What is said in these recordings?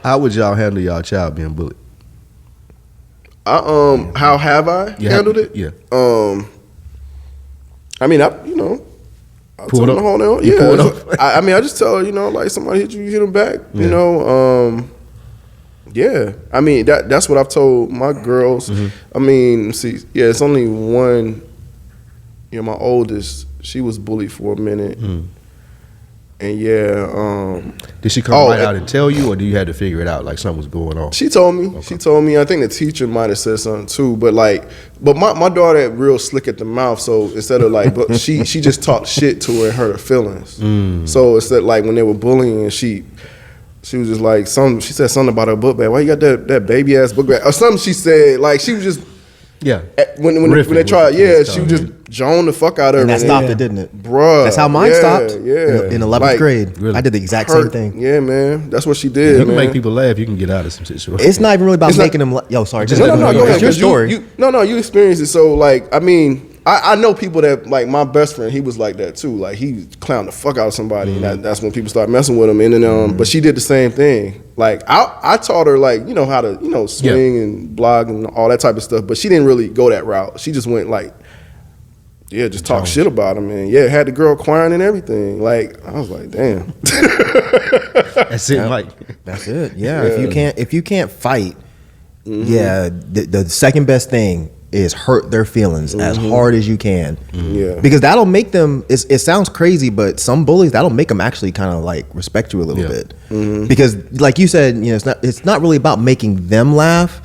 How would y'all handle y'all child being bullied? How have I handled it? Yeah. I mean, I Pull it up. hold on. You pull it Yeah. up. I just tell her, like somebody hit you, hit them back. You know. Yeah. I mean, that's what I've told my girls. I mean, see, yeah, it's only one. My oldest, she was bullied for a minute. And did she come right out and tell you, or do you have to figure it out like something was going on? She told me. Okay. She told me. I think the teacher might have said something too. But my daughter real slick at the mouth. So instead of but she just talked shit to her and hurt her feelings. So instead when they were bullying, she was just like she said something about her book bag. Why you got that baby ass book bag or something? She said she was just. Yeah, when they tried, she was just Joan the fuck out of her. And that stopped it, didn't it? Bruh. That's how mine stopped. Yeah. In 11th grade. Really? I did the exact same thing. Yeah, man. That's what she did, You can make people laugh. You can get out of some situations. It's not even really about making them Yo, sorry. Go ahead. It's your story. You experienced it. So, I mean, I know people that, my best friend, he was like that too. He clowned the fuck out of somebody. And that's when people start messing with him. And then, but she did the same thing. I taught her, how to, swing and blog and all that type of stuff. But she didn't really go that route. She just went just talk shit about him. And had the girl crying and everything. I was like, damn. That's it, That's it. Yeah. If you can't fight, the second best thing is hurt their feelings as hard as you can. Yeah. Because that'll make them, it sounds crazy, but some bullies, that'll make them actually kind of respect you a little bit. Because like you said, it's not really about making them laugh.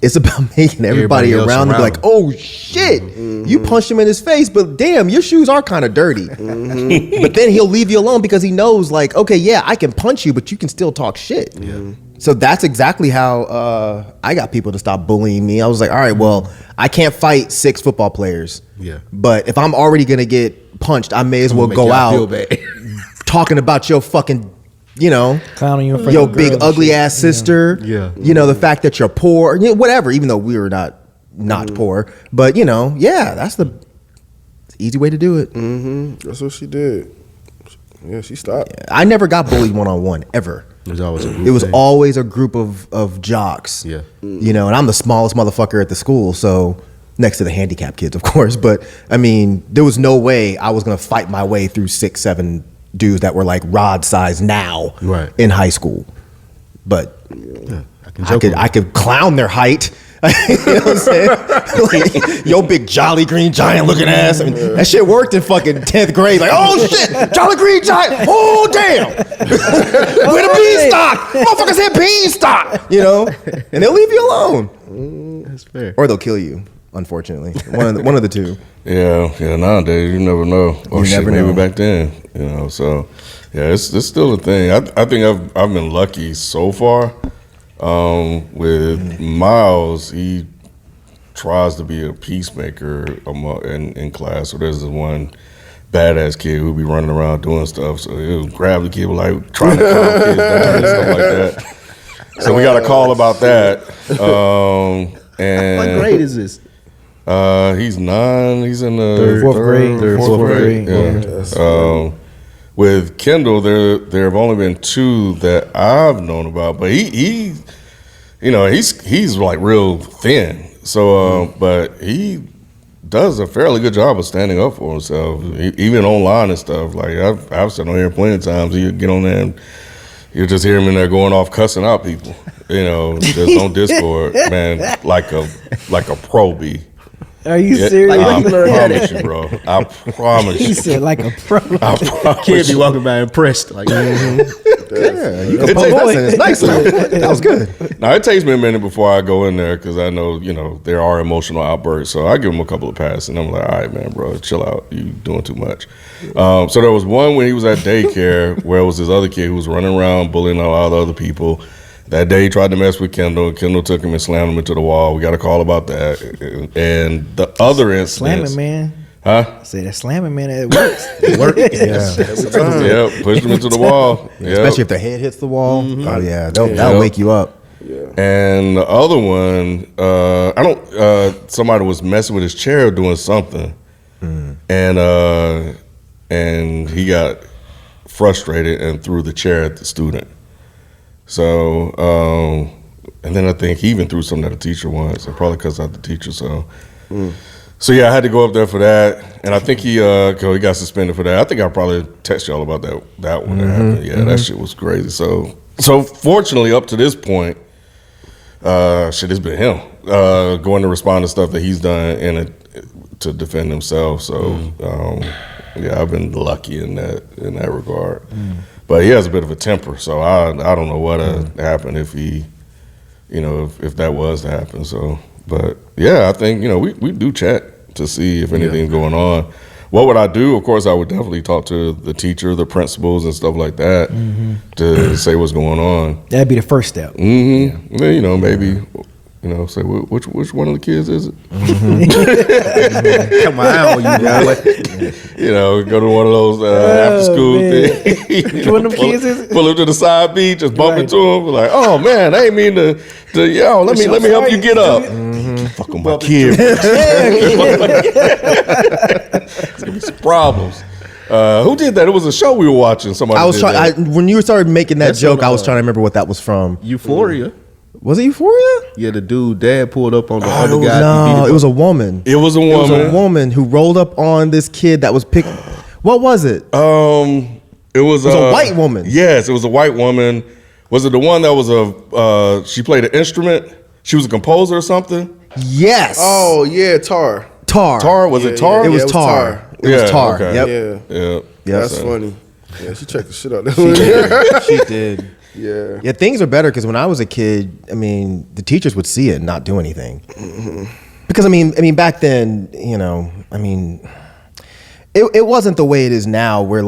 It's about making everybody around them be like, oh shit, you punched him in his face, but damn, your shoes are kind of dirty. But then he'll leave you alone because he knows okay, yeah, I can punch you, but you can still talk shit. Yeah. So that's exactly how I got people to stop bullying me. I was like, all right, well, I can't fight 6 football players. Yeah. But if I'm already going to get punched, I may as well go out talking about your fucking, clowning you in front your of big ugly ass sister. Yeah. The fact that you're poor, whatever, even though we were not poor. But, that's the easy way to do it. That's what she did. Yeah, she stopped. Yeah. I never got bullied one-on-one, ever. It was always a group of jocks. Yeah. And I'm the smallest motherfucker at the school, so next to the handicapped kids, of course. But I mean, there was no way I was gonna fight my way through 6, 7 dudes that were rod size now in high school. But I could clown their height. You know what I'm saying? Yo, big Jolly Green Giant looking ass. I mean, that shit worked in fucking 10th grade. Oh shit, Jolly Green Giant. Oh damn. With a beanstalk. Motherfuckers said beanstalk. And they'll leave you alone. That's fair. Or they'll kill you, unfortunately. One of the two. Yeah. Nowadays you never know. Or shit, maybe back then. So yeah, it's still a thing. I think I've been lucky so far. With Miles, he tries to be a peacemaker in class. So there's this one badass kid who'd be running around doing stuff. So he'll grab the kid, trying to calm kids down and stuff like that. So we got a call about that. And what grade is this? He's 9. He's in the fourth grade. Yeah. With Kendall, there have only been 2 that I've known about, but he's real thin. So, but he does a fairly good job of standing up for himself, even online and stuff. I've sat on here plenty of times. You get on there and you just hear him in there going off cussing out people. Just on Discord, man, like a pro B. Are you serious? I promise you, bro. I promise you. He said like a pro. Kid be walking by impressed. Yeah, you can post that sentence nicely. That was good. Now, it takes me a minute before I go in there because I know, there are emotional outbursts. So I give him a couple of passes and I'm like, all right, man, bro, chill out. You doing too much. So there was one when he was at daycare where it was this other kid who was running around bullying all the other people. That day he tried to mess with Kendall. Kendall took him and slammed him into the wall. We got a call about that. And the other incident. Slamming, man. Huh? I say that slamming, man, it works. It works. Yeah. Yep, pushed him into the wall. Yep. Especially if their head hits the wall. Oh yeah, that'll wake you up. Yeah. And the other one, somebody was messing with his chair doing something. And he got frustrated and threw the chair at the student. So, and then I think he even threw something at a teacher once, and probably cussed out the teacher. So, so yeah, I had to go up there for that, and I think he got suspended for that. I think I probably text y'all about that one that happened. Yeah, that shit was crazy. So fortunately, up to this point, shit, it's been him going to respond to stuff that he's done to defend himself. So yeah, I've been lucky in that regard. But he has a bit of a temper, so I don't know what happened if he, if that was to happen. So, but yeah, I think we do check to see if anything's going on. What would I do? Of course, I would definitely talk to the teacher, the principals, and stuff like that to say what's going on. That'd be the first step. Mm-hmm. Then, maybe. Say which one of the kids is it? Come on, you boy. Go to one of those after school things. Which one of them kids is it? Pull him to the side beat, just bump into him, like, oh man, I ain't mean to let me help you get up. Fuck with my kid. It's gonna be some problems. Who did that? It was a show we were watching. Somebody. I was trying. When you started making that joke, I was trying to remember what that was from. Euphoria. Was it Euphoria? Yeah, the dude dad pulled up on the other No, guy. it was a woman. It was a woman. It was a woman who rolled up on this kid that was picked. What was it? It was a white woman. Yes, it was a white woman. Was it the one that was she played an instrument? She was a composer or something? Yes. Oh yeah, Tar. Was it Tar? It was Tar. It was Tar. Okay. Yep. Yeah. That's funny. Yeah, she checked the shit out. She did. Yeah. Yeah, things are better because when I was a kid, the teachers would see it and not do anything. Because back then, it wasn't the way it is now. Where at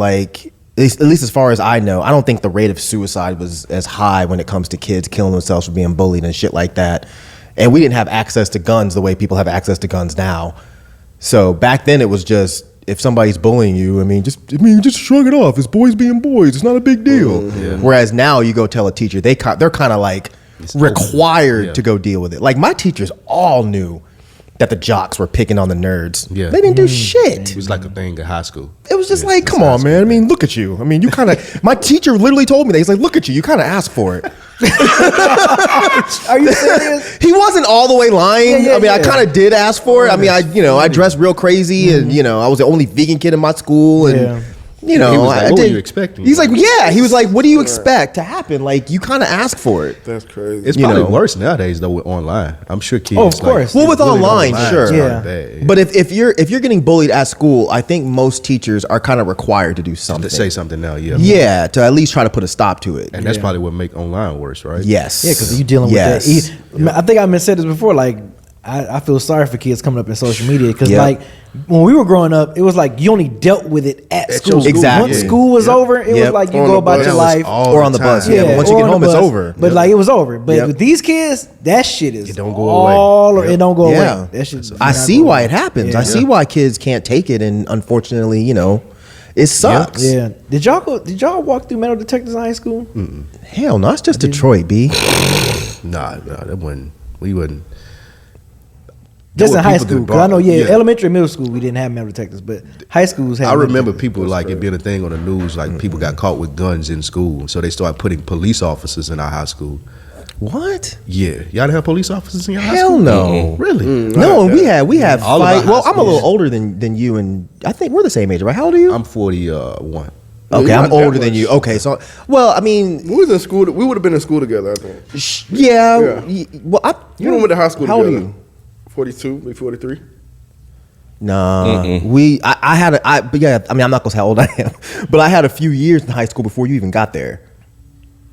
least as far as I know, I don't think the rate of suicide was as high when it comes to kids killing themselves for being bullied and shit like that. And we didn't have access to guns the way people have access to guns now. So back then, it was just, if somebody's bullying you, just shrug it off. It's boys being boys. It's not a big deal. Whereas now, you go tell a teacher, they're kind of like required to go deal with it. Like my teachers all knew that the jocks were picking on the nerds. Yeah. They didn't do shit. It was like a thing in high school. It was just like, come on, man. Look at you. You kind of. My teacher literally told me that. He's like, look at you. You kind of asked for it. Are you serious? He wasn't all the way lying. Yeah, I kind of did ask for it. I dressed real crazy, and I was the only vegan kid in my school, and he was like, what were you expecting? He's like, he was like, what do you expect to happen? Like, you kind of ask for it. That's crazy. It's probably worse nowadays though with online. I'm sure kids. Oh, of course. Well, with online, sure. Yeah. But if you're getting bullied at school, I think most teachers are kind of required to do something. To say something now, Yeah, to at least try to put a stop to it. And that's probably what make online worse, right? Yes. Yeah, because you're dealing with that. I think I said this before. Like, I feel sorry for kids coming up in social media because when we were growing up, it was like you only dealt with it at school. Exactly. Once school was over, it was like you go about your life. Or on the bus. Yeah, but once you get home, it's over. But it was over. But with these kids, that shit is it don't go away. It don't go away. That shit. I see why it happens. I see why kids can't take it, and unfortunately, it sucks. Yeah. Did y'all walk through metal detectors in high school? Hell no, it's just Detroit, B. Nah, that wasn't. We wouldn't. Just in high school, because I know, elementary and middle school, we didn't have metal detectors, but high schools had. I remember people it being a thing on the news, like people got caught with guns in school, so they started putting police officers in our high school. What? Yeah, y'all didn't have police officers in your high Hell school? no, really? No, we have. All fight. of our Well, high I'm a little schools. older than you, and I think we're the same age, right? How old are you? I'm 41. Okay, I'm older than you. Okay, so we was in school. We would have been in school together, I think. Yeah. Well, You went to high school How together. old are you? 42, maybe 43. Nah, I had I'm not gonna say how old I am, but I had a few years in high school before you even got there.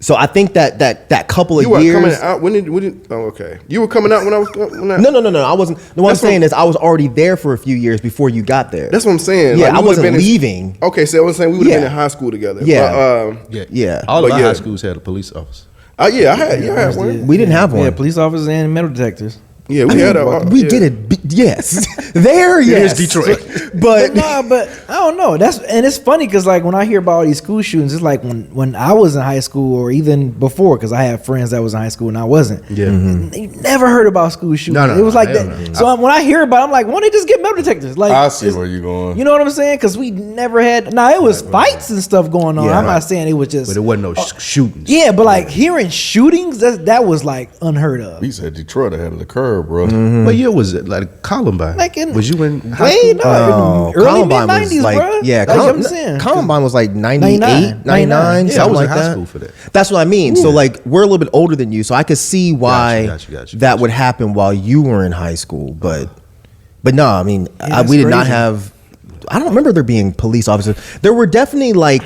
So I think that couple of You were years. coming out when did? Oh, okay. You were coming out when I was. No. I wasn't. What I'm saying is I was already there for a few years before you got there. That's what I'm saying. Yeah, Like, I we would've wasn't been leaving. Okay, so I was saying we would have Yeah. been in high school together. Yeah. But, Yeah. All of But our yeah. high schools had a police officer. I had one. We didn't have one. Yeah, police officers and metal detectors. Yeah, we had a. We did it. Yes, there. Yes, Detroit. But but I don't know. And it's funny because like when I hear about all these school shootings, it's like when I was in high school or even before, because I had friends that was in high school and I wasn't. Yeah. They never heard about school shootings. No, It was like hell that. no. So when I hear about it, I'm like, why don't they just get metal detectors? Like I see where you're going. You know what I'm saying? Because we never had. Now it was fights and stuff going on. Yeah, I'm not saying it was just. But it wasn't no shootings. Yeah, but like hearing shootings, that was like unheard of. He said Detroit ahead of the curve, bro. What year was it? Like Columbine? Like in- was you in high Way school? no, early Columbine mid was '90s, like, bro. yeah, Like, I'm saying. Columbine was like 98, 99, 99, yeah. something I was in like high that. school for that. That's what I mean. So like we're a little bit older than you, so I could see why Gotcha. that would happen while you were in high school. But no, I mean that's we did not crazy. have. I don't remember there being police officers. There were definitely like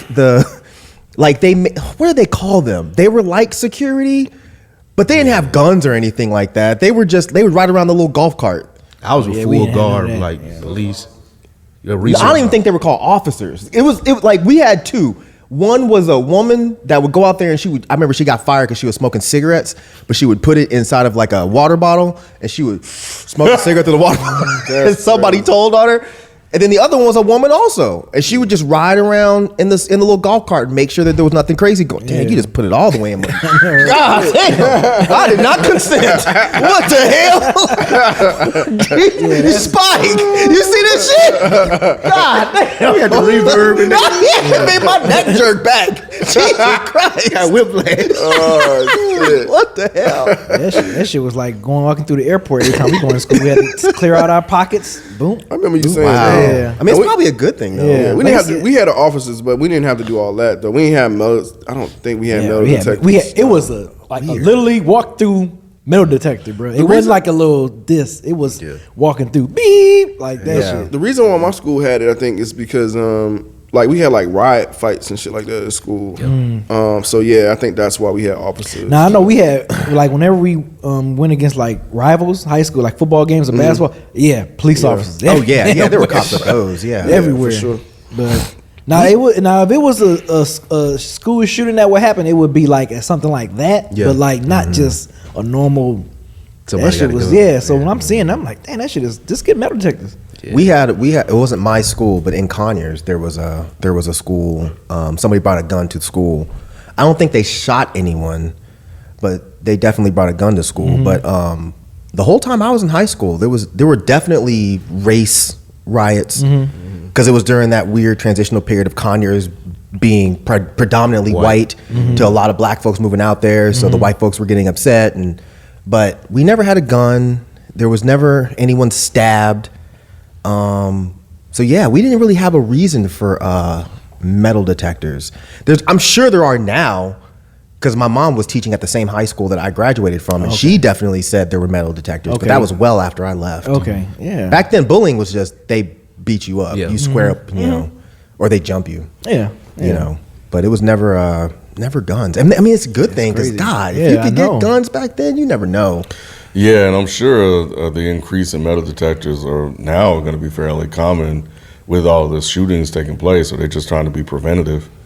what do they call them? They were like security, but they didn't have guns or anything like that. They would ride around the little golf cart. I was a Yeah, we full didn't have guard, that. like police. I don't even think they were called officers. It was like we had two. One was a woman that would go out there and I remember she got fired because she was smoking cigarettes, but she would put it inside of like a water bottle and she would smoke a cigarette through the water bottle. And somebody told on her. And then the other one was a woman also, and she would just ride around in the little golf cart and make sure that there was nothing crazy going. Dang, you just put it all the way in. God damn! I did not consent. What the hell? Spike, you see this shit? God damn! We had the reverb in there. It made my neck jerk back. Jesus Christ! Got whiplash. Oh shit! What the hell? That shit was like walking through the airport every time we go to school. We had to clear out our pockets. Boom. I remember you saying Wow. that. Yeah. I mean, it's probably a good thing though. Yeah. We Like didn't I have to. said- We had the officers, but we didn't have to do all that though. We didn't have metal. I don't think we had metal detectors. It was a literally walk through metal detector, bro. It wasn't like a little disc. It was walking through beep like that shit. The reason why my school had it, I think, is because like we had like riot fights and shit like that at school. So yeah, I think that's why we had officers. Now I know we had like whenever we went against like rivals, high school, like football games or basketball. Yeah, police officers. Oh yeah, there were cops at those. Yeah, everywhere. for sure. But now if it was a school shooting that would happen, it would be like something like that. Yeah. But like not just a normal. Somebody that shit gotta was go. So when I'm seeing, I'm like, damn, that shit is just get metal detectors. We had it wasn't my school, but in Conyers there was a school. Somebody brought a gun to school. I don't think they shot anyone, but they definitely brought a gun to school. But the whole time I was in high school, there were definitely race riots because it was during that weird transitional period of Conyers being predominantly white to a lot of black folks moving out there. So the white folks were getting upset, but we never had a gun. There was never anyone stabbed. So yeah, we didn't really have a reason for metal detectors. I'm sure there are now, because my mom was teaching at the same high school that I graduated from, and she definitely said there were metal detectors. But Okay. that was well after I left. Okay, yeah. Back then, bullying was just they beat you up, Yeah. you square up, or they jump you, Yeah, you know. But it was never guns. I mean, it's a good thing because crazy. God, Yeah, if you I could know. get guns back then, you never know. Yeah, and I'm sure the increase in metal detectors are now going to be fairly common with all the shootings taking place. So they're just trying to be preventative.